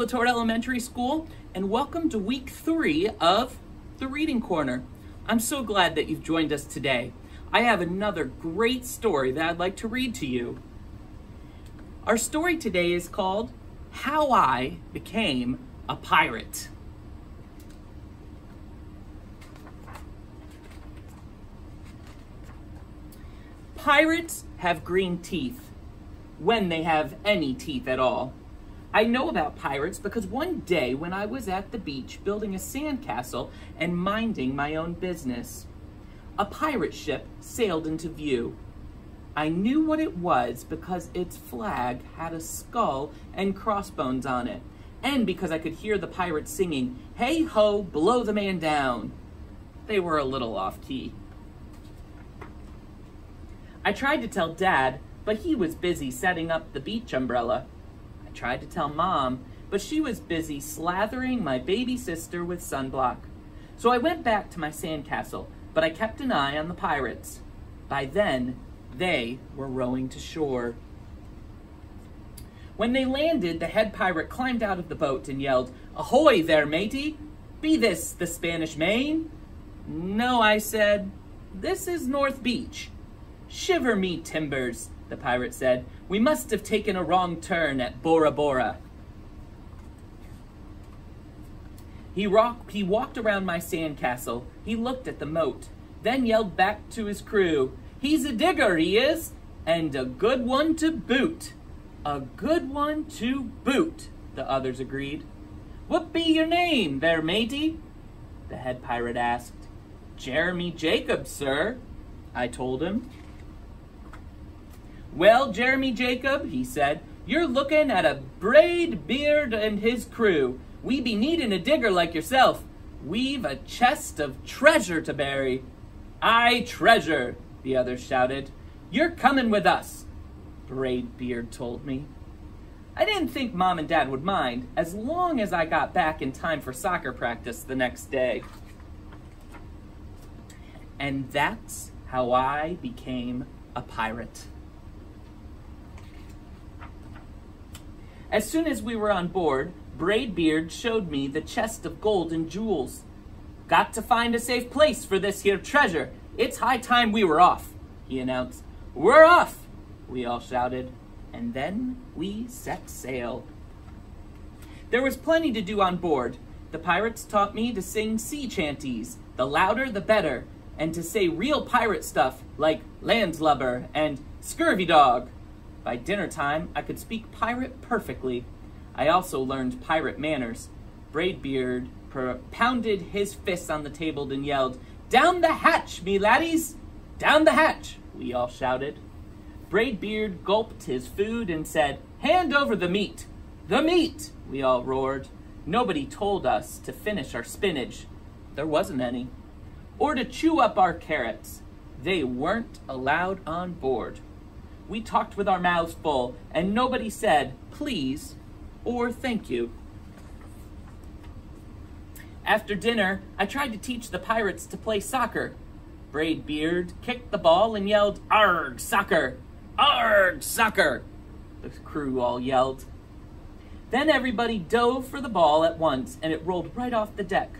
LeTort Elementary School, and welcome to week 3 of the Reading Corner. I'm so glad that you've joined us today. I have another great story that I'd like to read to you. Our story today is called How I Became a Pirate. Pirates have green teeth, when they have any teeth at all. I know about pirates because one day when I was at the beach building a sandcastle and minding my own business, a pirate ship sailed into view. I knew what it was because its flag had a skull and crossbones on it, and because I could hear the pirates singing, "Hey ho, blow the man down." They were a little off key. I tried to tell Dad, but he was busy setting up the beach umbrella. I tried to tell Mom, but she was busy slathering my baby sister with sunblock. So I went back to my sandcastle, but I kept an eye on the pirates. By then, they were rowing to shore. When they landed, the head pirate climbed out of the boat and yelled, "Ahoy there, matey! Be this the Spanish Main?" "No," I said. "This is North Beach." "Shiver me timbers," the pirate said. "We must have taken a wrong turn at Bora Bora." He walked around my sandcastle. He looked at the moat, then yelled back to his crew, "He's a digger, he is, and a good one to boot." "A good one to boot," the others agreed. "What be your name there, matey?" the head pirate asked. "Jeremy Jacob, sir," I told him. "Well, Jeremy Jacob," he said, "you're looking at a braid beard and his crew. We be needin' a digger like yourself. We've a chest of treasure to bury." "Aye, treasure," the others shouted. "You're comin' with us," Braid Beard told me. I didn't think Mom and Dad would mind, as long as I got back in time for soccer practice the next day. And that's how I became a pirate. As soon as we were on board, Braid Beard showed me the chest of gold and jewels. "Got to find a safe place for this here treasure. It's high time we were off," he announced. "We're off," we all shouted, and then we set sail. There was plenty to do on board. The pirates taught me to sing sea chanties, the louder the better, and to say real pirate stuff like landlubber and scurvy dog. By dinner time, I could speak pirate perfectly. I also learned pirate manners. Braidbeard pounded his fists on the table and yelled, "Down the hatch, me laddies! Down the hatch!" we all shouted. Braidbeard gulped his food and said, "Hand over the meat!" "The meat!" we all roared. Nobody told us to finish our spinach. There wasn't any. Or to chew up our carrots. They weren't allowed on board. We talked with our mouths full, and nobody said please or thank you. After dinner, I tried to teach the pirates to play soccer. Braidbeard kicked the ball and yelled, "Arg, soccer! Arg, soccer!" The crew all yelled. Then everybody dove for the ball at once, and it rolled right off the deck.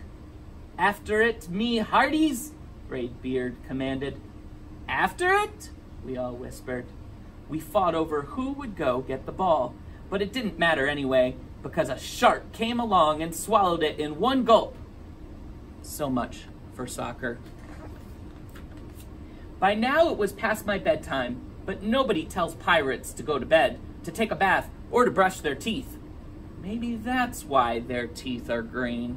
"After it, me hearties," Braidbeard commanded. "After it?" we all whispered. We fought over who would go get the ball, but it didn't matter anyway, because a shark came along and swallowed it in one gulp. So much for soccer. By now it was past my bedtime, but nobody tells pirates to go to bed, to take a bath, or to brush their teeth. Maybe that's why their teeth are green.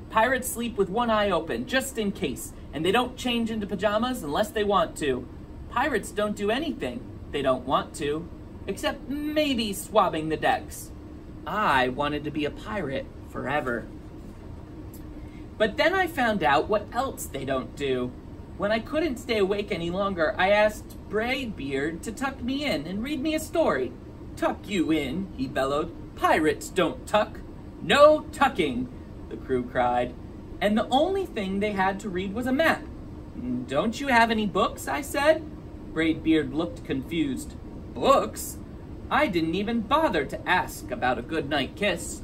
Pirates sleep with one eye open, just in case, and they don't change into pajamas unless they want to. Pirates don't do anything they don't want to, except maybe swabbing the decks. I wanted to be a pirate forever. But then I found out what else they don't do. When I couldn't stay awake any longer, I asked Braidbeard to tuck me in and read me a story. "Tuck you in," he bellowed. "Pirates don't tuck." "No tucking," the crew cried. And the only thing they had to read was a map. "Don't you have any books?" I said. Braidbeard looked confused. "Books? I didn't even bother to ask about a goodnight kiss."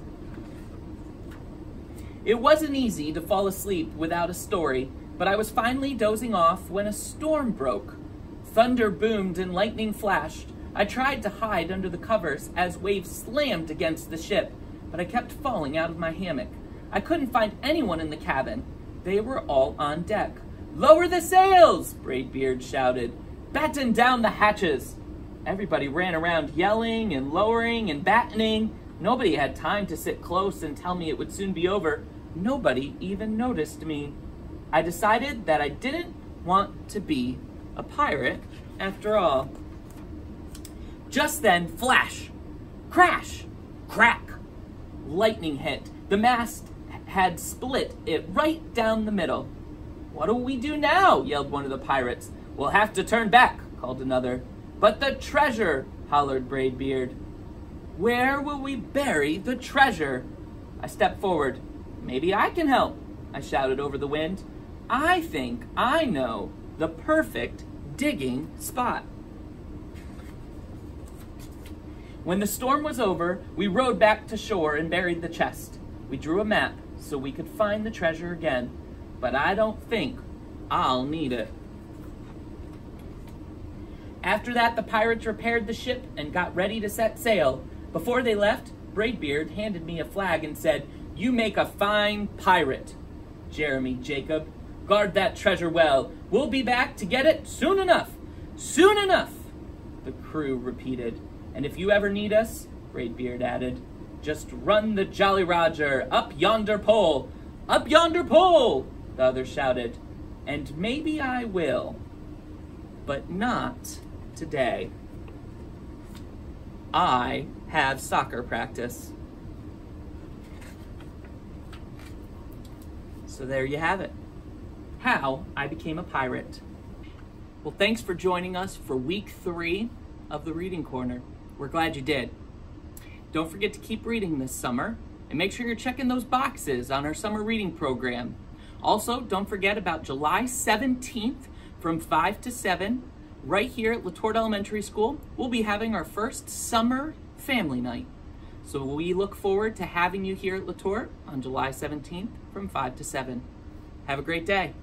It wasn't easy to fall asleep without a story, but I was finally dozing off when a storm broke. Thunder boomed and lightning flashed. I tried to hide under the covers as waves slammed against the ship, but I kept falling out of my hammock. I couldn't find anyone in the cabin. They were all on deck. "Lower the sails!" Braidbeard shouted. "Batten down the hatches!" Everybody ran around yelling and lowering and battening. Nobody had time to sit close and tell me it would soon be over. Nobody even noticed me. I decided that I didn't want to be a pirate after all. Just then, flash, crash, crack. Lightning hit. The mast had split it right down the middle. "What do we do now?" yelled one of the pirates. "We'll have to turn back," called another. "But the treasure," hollered Braidbeard. "Where will we bury the treasure?" I stepped forward. "Maybe I can help," I shouted over the wind. "I think I know the perfect digging spot." When the storm was over, we rowed back to shore and buried the chest. We drew a map so we could find the treasure again, but I don't think I'll need it. After that, the pirates repaired the ship and got ready to set sail. Before they left, Braidbeard handed me a flag and said, "You make a fine pirate. Jeremy Jacob, guard that treasure well. We'll be back to get it soon enough. Soon enough," the crew repeated. "And if you ever need us," Braidbeard added, "just run the Jolly Roger up yonder pole." "Up yonder pole," the others shouted. "And maybe I will, but not today. I have soccer practice." So there you have it. How I became a pirate. Well, thanks for joining us for week 3 of the Reading Corner. We're glad you did. Don't forget to keep reading this summer, and make sure you're checking those boxes on our summer reading program. Also, don't forget about July 17th from 5 to 7, right here at LeTort Elementary School. We'll be having our first summer family night. So we look forward to having you here at LeTort on July 17th from 5 to 7. Have a great day.